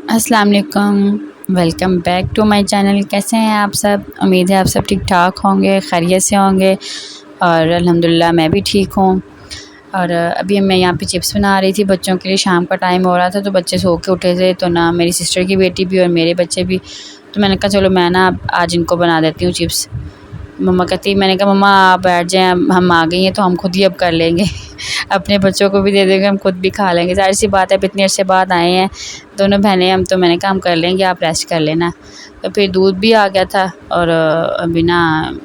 अस्सलाम वालेकुम। Welcome back to my channel. कैसे हैं आप सब? उम्मीद है आप सब ठीक ठाक होंगे, खैरियत से होंगे और अल्हम्दुलिल्लाह मैं भी ठीक हूँ। और अभी मैं यहाँ पे चिप्स बना रही थी बच्चों के लिए। शाम का टाइम हो रहा था तो बच्चे सो के उठे थे, तो ना मेरी सिस्टर की बेटी भी और मेरे बच्चे भी, तो मैंने कहा चलो मैं ना आज इनको बना देती हूँ चिप्स। मम्मा कहती, मैंने कहा मम्मा आप बैठ जाएं, हम आ गई हैं तो हम खुद ही अब कर लेंगे अपने बच्चों को भी दे देंगे, हम खुद भी खा लेंगे। ज़ाहिर सी बात है, इतने अरसे बाद आए हैं दोनों बहनें हम, तो मैंने कहा हम कर लेंगे, आप रेस्ट कर लेना। तो फिर दूध भी आ गया था और अभी ना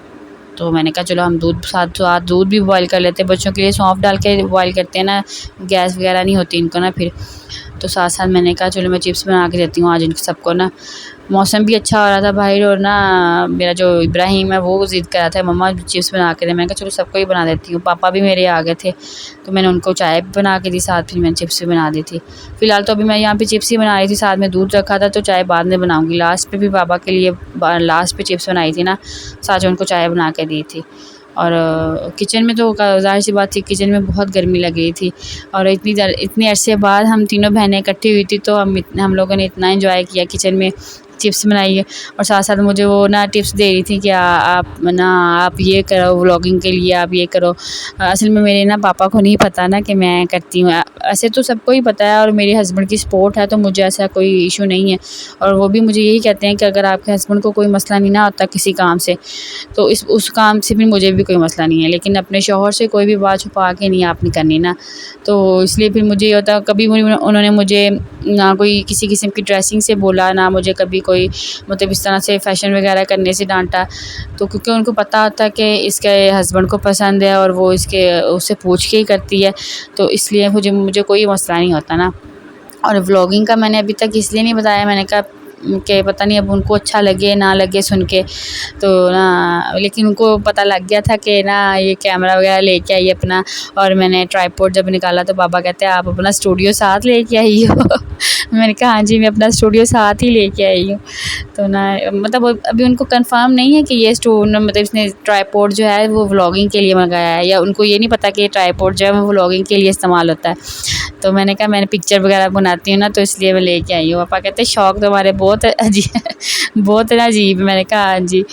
तो मैंने कहा चलो हम दूध साथ साथ दूध भी बॉयल कर लेते हैं। बच्चों के लिए सौंफ डाल के बॉयल करते हैं ना, गैस वगैरह नहीं होती इनको ना फिर। तो साथ साथ मैंने कहा चलो मैं चिप्स बना के देती हूँ आज इन सबको ना। मौसम भी अच्छा हो रहा था बाहर, और ना मेरा जो इब्राहिम है वो ज़िद कर रहा था मम्मा चिप्स बना के दे। मैंने कहा चलो सबको ही बना देती हूँ। पापा भी मेरे आ गए थे तो मैंने उनको चाय भी बना के दी, साथ फिर मैंने चिप्स भी बना दी थी। फ़िलहाल तो अभी मैं यहाँ पे चिप्स ही बना रही थी, साथ में दूध रखा था, तो चाय बाद में बनाऊँगी। लास्ट पे भी पापा के लिए लास्ट पे चिप्स बनाई थी ना, साथ में उनको चाय बना के दी थी। और किचन में तो ज़ाहिर सी बात थी, किचन में बहुत गर्मी लग रही थी और इतने अरसे बाद हम तीनों बहनें इकट्ठी हुई थी, तो हम लोगों ने इतना एंजॉय किया किचन में। चिप्स बनाई है और साथ साथ मुझे वो ना टिप्स दे रही थी कि आप ये करो व्लॉगिंग के लिए, आप ये करो। असल में मेरे ना पापा को नहीं पता ना कि मैं करती हूँ। ऐसे तो सबको ही पता है और मेरे हस्बैंड की सपोर्ट है, तो मुझे ऐसा कोई इशू नहीं है। और वो भी मुझे यही कहते हैं कि अगर आपके हस्बैंड को कोई मसला नहीं ना होता किसी काम से, तो इस उस काम से भी मुझे भी कोई मसला नहीं है, लेकिन अपने शौहर से कोई भी बात छुपा के नहीं आपने करनी ना। तो इसलिए फिर मुझे ये होता, कभी उन्होंने मुझे ना कोई किसी किस्म की ड्रेसिंग से बोला, ना मुझे कभी कोई मतलब इस तरह से फ़ैशन वगैरह करने से डांटा। तो क्योंकि उनको पता होता है कि इसके हस्बैंड को पसंद है और वो इसके उससे पूछ के ही करती है, तो इसलिए मुझे कोई मसला नहीं होता ना। और व्लॉगिंग का मैंने अभी तक इसलिए नहीं बताया, मैंने कहा कि पता नहीं अब उनको अच्छा लगे ना लगे सुन के, तो ना लेकिन उनको पता लग गया था कि ना ये कैमरा वगैरह लेके आई अपना। और मैंने ट्राइपॉड जब निकाला तो पापा कहते हैं आप अपना स्टूडियो साथ लेके आई हो मैंने कहा हाँ जी, मैं अपना स्टूडियो साथ ही लेके आई हूँ। तो ना मतलब अभी उनको कंफर्म नहीं है कि ये मतलब इसने ट्राइपॉड जो है वो व्लॉगिंग के लिए मंगाया है, या उनको ये नहीं पता कि ये ट्राइपॉड जो है वो व्लॉगिंग के लिए इस्तेमाल होता है। तो मैंने कहा मैंने पिक्चर वगैरह बनाती हूँ ना, तो इसलिए मैं लेके आई हूँ। पापा कहते शौक़ तो हमारे बहुत अजीब बहुत ना अजीब। मैंने कहा हाँ जी।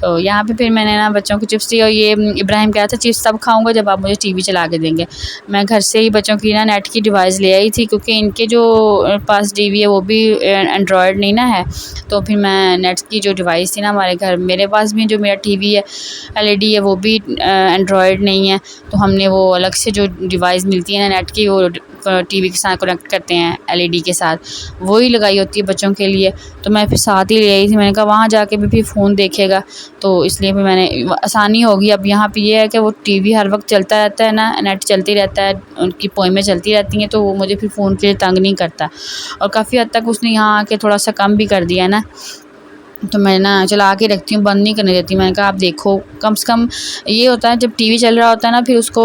तो यहाँ पे फिर मैंने ना बच्चों को चिप्स दी, और ये इब्राहिम कह रहा था चिप्स तब खाऊंगा जब आप मुझे टीवी चला के देंगे। मैं घर से ही बच्चों की ना नेट की डिवाइस ले आई थी, क्योंकि इनके जो पास टीवी है वो भी एंड्रॉयड नहीं ना है। तो फिर मैं नेट की जो डिवाइस थी ना हमारे घर, मेरे पास भी जो मेरा टीवी है एलईडी है वो भी एंड्रॉयड नहीं है, तो हमने वो अलग से जो डिवाइस मिलती है ना नेट की, वो टीवी के साथ कनेक्ट करते हैं एलईडी के साथ, वही लगाई होती है बच्चों के लिए। तो मैं फिर साथ ही ले आई थी। मैंने कहा वहाँ जाके भी फिर फ़ोन देखेगा, तो इसलिए भी मैंने आसानी होगी। अब यहाँ पे ये है कि वो टीवी हर वक्त चलता रहता है ना, नेट चलती रहता है, उनकी पोएमें चलती रहती हैं, तो वो मुझे फिर फ़ोन के लिए तंग नहीं करता। और काफ़ी हद तक उसने यहाँ आके थोड़ा सा कम भी कर दिया है ना, तो मैं ना चला के रखती हूँ, बंद नहीं करने देती। मैंने कहा आप देखो, कम से कम ये होता है जब टीवी चल रहा होता है ना, फिर उसको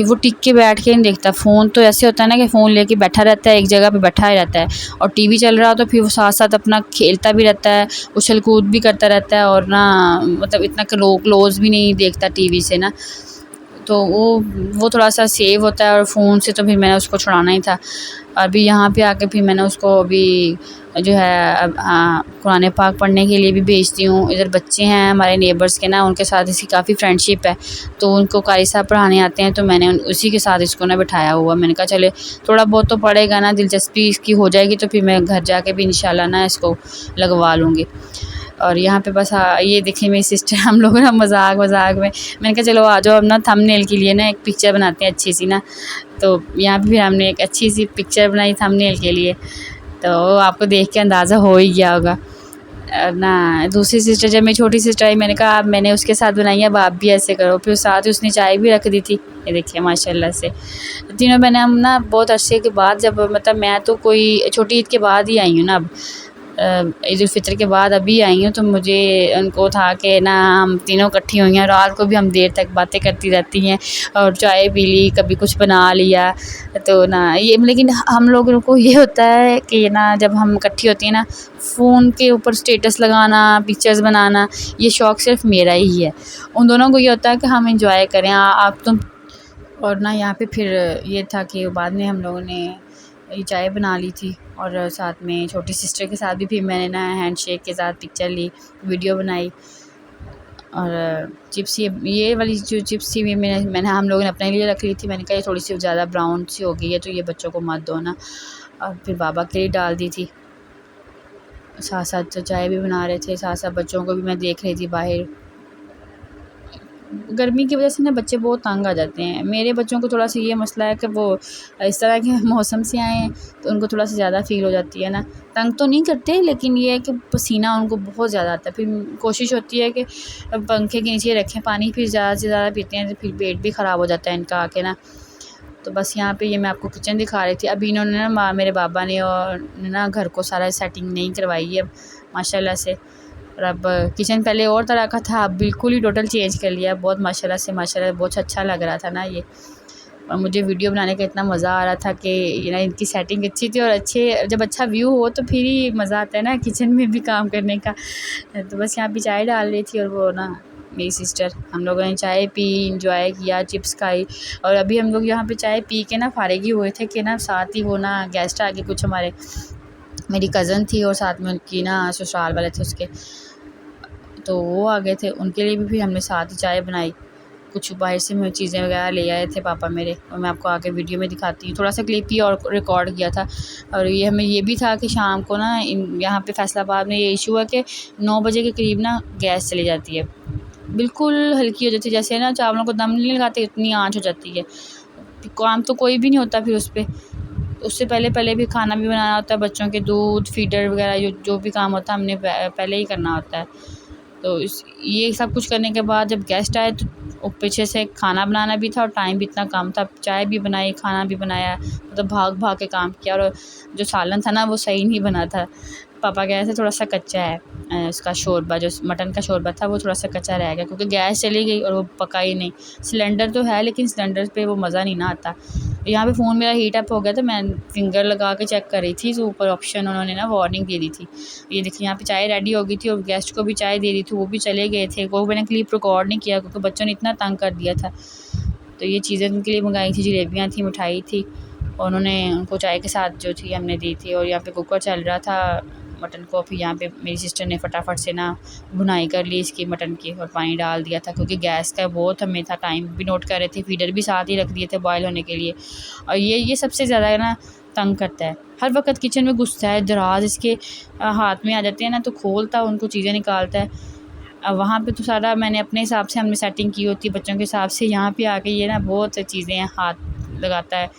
वो टिक के बैठ के नहीं देखता। फ़ोन तो ऐसे होता है ना कि फ़ोन लेके बैठा रहता है, एक जगह पे बैठा ही रहता है, और टीवी चल रहा हो तो फिर वो साथ साथ अपना खेलता भी रहता है, उछल कूद भी करता रहता है, और ना मतलब इतना क्लोज़ भी नहीं देखता टीवी से ना। तो वो थोड़ा-सा सेव होता है, और फ़ोन से तो फिर मैंने उसको छुड़ाना ही था। अभी यहाँ पे आके फिर मैंने उसको अभी जो है कुरान पाक पढ़ने के लिए भी भेजती हूँ। इधर बच्चे हैं हमारे नेबर्स के ना, उनके साथ इसकी काफ़ी फ्रेंडशिप है, तो उनको कारी साहब पढ़ाने आते हैं, तो मैंने उसी के साथ इसको ना बिठाया हुआ। मैंने कहा चले थोड़ा बहुत तो पढ़ेगा ना, दिलचस्पी इसकी हो जाएगी, तो फिर मैं घर जाके भी इंशाल्लाह ना इसको लगवा लूँगी। और यहाँ पे बस ये देखिए मेरी सिस्टर, हम लोग ना मजाक में मैंने कहा चलो आ जाओ अब ना थंबनेल के लिए ना एक पिक्चर बनाते हैं अच्छी सी ना। तो यहाँ पे फिर हमने एक अच्छी सी पिक्चर बनाई थंबनेल के लिए, तो आपको देख के अंदाज़ा हो ही गया होगा। ना दूसरी सिस्टर, जब मेरी छोटी सिस्टर आई, मैंने कहा अब मैंने उसके साथ बनाई है, अब आप भी ऐसे करो। फिर साथ ही उसने चाय भी रख दी थी, ये देखिए माशाल्लाह से। तीनों बहनें हम ना बहुत अरसे के बाद, जब मतलब मैं तो कोई छोटी ईद के बाद ही आई हूँ ना, अब ईद उल फ़ितर के बाद अभी आई हूँ, तो मुझे उनको था कि ना हम तीनों इकट्ठी हुई हैं। रात को भी हम देर तक बातें करती रहती हैं, और चाय पी ली, कभी कुछ बना लिया, तो ना ये लेकिन हम लोगों को ये होता है कि ना जब हम इकट्ठी होती हैं ना, फ़ोन के ऊपर स्टेटस लगाना, पिक्चर्स बनाना, ये शौक़ सिर्फ मेरा ही है। उन दोनों को ये होता है कि हम इंजॉय करें, आप तुम। और ना यहाँ पे फिर ये था कि बाद में हम लोगों ने ये चाय बना ली थी और साथ में छोटी सिस्टर के साथ भी फिर मैंने ना हैंडशेक के साथ पिक्चर ली, वीडियो बनाई। और चिप्स ये वाली जो चिप्स थी मैंने हम लोगों ने अपने लिए रख ली थी। मैंने कहा ये थोड़ी सी ज़्यादा ब्राउन सी हो गई है तो ये बच्चों को मत दो ना। और फिर बाबा के लिए डाल दी थी। साथ साथ चाय भी बना रहे थे, साथ साथ बच्चों को भी मैं देख रही थी बाहर। गर्मी की वजह से ना बच्चे बहुत तंग आ जाते हैं। मेरे बच्चों को थोड़ा सा ये मसला है कि वो इस तरह के मौसम से आए हैं तो उनको थोड़ा सा ज़्यादा फ़ील हो जाती है ना। तंग तो नहीं करते लेकिन ये है कि पसीना उनको बहुत ज़्यादा आता है। फिर कोशिश होती है कि पंखे के नीचे रखें पानी, फिर ज़्यादा से ज़्यादा पीते हैं तो फिर पेट भी ख़राब हो जाता है इनका आके ना। तो बस यहाँ पे ये मैं आपको किचन दिखा रही थी। अभी इन्होंने ना मेरे बाबा ने और ना घर को सारा सेटिंग नहीं करवाई है माशाल्लाह से। और अब किचन पहले और तरह का था, अब बिल्कुल ही टोटल चेंज कर लिया। बहुत माशाल्लाह से माशाल्लाह बहुत अच्छा लग रहा था ना ये। और मुझे वीडियो बनाने का इतना मज़ा आ रहा था कि ये ना इनकी सेटिंग अच्छी थी। और अच्छे जब अच्छा व्यू हो तो फिर ही मज़ा आता है ना किचन में भी काम करने का। तो बस यहाँ पे चाय डाल रही थी और वो ना मेरी सिस्टर, हम लोगों ने चाय पी, इंजॉय किया, चिप्स खाई। और अभी हम लोग यहाँ पे चाय पी के ना फारिग ही हुए थे कि ना साथ ही वो ना गेस्ट आ गए कुछ हमारे, मेरी कज़न थी और साथ में उनकी ना ससुराल वाले थे उसके, तो वो आ गए थे। उनके लिए भी फिर हमने साथ ही चाय बनाई। कुछ बाहर से मैं चीज़ें वगैरह ले आए थे पापा मेरे, और मैं आपको आगे वीडियो में दिखाती हूँ। थोड़ा सा क्लिप ही और रिकॉर्ड किया था। और ये हमें ये भी था कि शाम को ना यहाँ पे फैसलाबाद में ये इशू है कि 9 बजे के करीब ना गैस चली जाती है, बिल्कुल हल्की हो जाती है। जैसे ना चावलों को दम नहीं लगाते इतनी आँच हो जाती है। काम तो कोई भी नहीं होता फिर उस पर। उससे पहले भी खाना भी बनाना होता है, बच्चों के दूध फीडर वगैरह जो भी काम होता है हमने पहले ही करना होता है। तो ये सब कुछ करने के बाद जब गेस्ट आए तो पीछे से खाना बनाना भी था और टाइम भी इतना कम था। चाय भी बनाई, खाना भी बनाया, मतलब भाग भाग के काम किया। और जो सालन था ना वो सही नहीं बना था। पापा कह रहे थे थोड़ा सा कच्चा है, उसका शोरबा जो मटन का शोरबा था वो थोड़ा सा कच्चा रह गया क्योंकि गैस चली गई और वो पका ही नहीं। सिलेंडर तो है लेकिन सिलेंडर पे वो मज़ा नहीं ना आता। यहाँ पे फ़ोन मेरा हीट अप हो गया था, मैं फिंगर लगा के चेक कर रही थी तो ऊपर ऑप्शन उन्होंने ना वार्निंग दे दी थी। ये देखिए यहाँ पे चाय रेडी हो गई थी और गेस्ट को भी चाय दे दी थी, वो भी चले गए थे। वो मैंने क्लिप रिकॉर्ड नहीं किया क्योंकि बच्चों ने इतना तंग कर दिया था। तो ये चीज़ें उनके लिए मंगाई थी, जलेबियाँ थी, मिठाई थी, और उन्होंने उनको चाय के साथ जो थी हमने दी थी। और यहाँ पे कुकर चल रहा था मटन को। फिर यहाँ पे मेरी सिस्टर ने फटाफट से ना भुनाई कर ली इसकी मटन की और पानी डाल दिया था क्योंकि गैस का बहुत हमें था, टाइम भी नोट कर रहे थे, फीडर भी साथ ही रख दिए थे बॉयल होने के लिए। और ये सबसे ज़्यादा ना तंग करता है, हर वक्त किचन में घुसता है, दराज इसके हाथ में आ जाते हैं ना तो खोलता है उनको, चीज़ें निकालता है। अब वहाँ पे तो सारा मैंने अपने हिसाब से हमने सेटिंग की होती है बच्चों के हिसाब से। यहाँ पे आके ये ना बहुत चीज़ें हाथ लगाता है।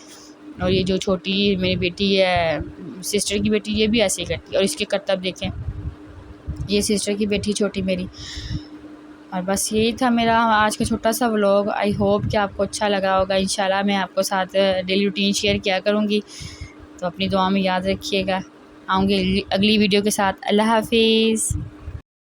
और ये जो छोटी मेरी बेटी है, सिस्टर की बेटी, ये भी ऐसे ही करती है। और इसके करतब देखें, ये सिस्टर की बेटी छोटी मेरी। और बस यही था मेरा आज का छोटा सा व्लॉग। आई होप कि आपको अच्छा लगा होगा। इंशाल्लाह मैं आपको साथ डेली रूटीन शेयर किया करूँगी, तो अपनी दुआ में याद रखिएगा। आऊँगी अगली वीडियो के साथ। अल्लाह हाफिज़।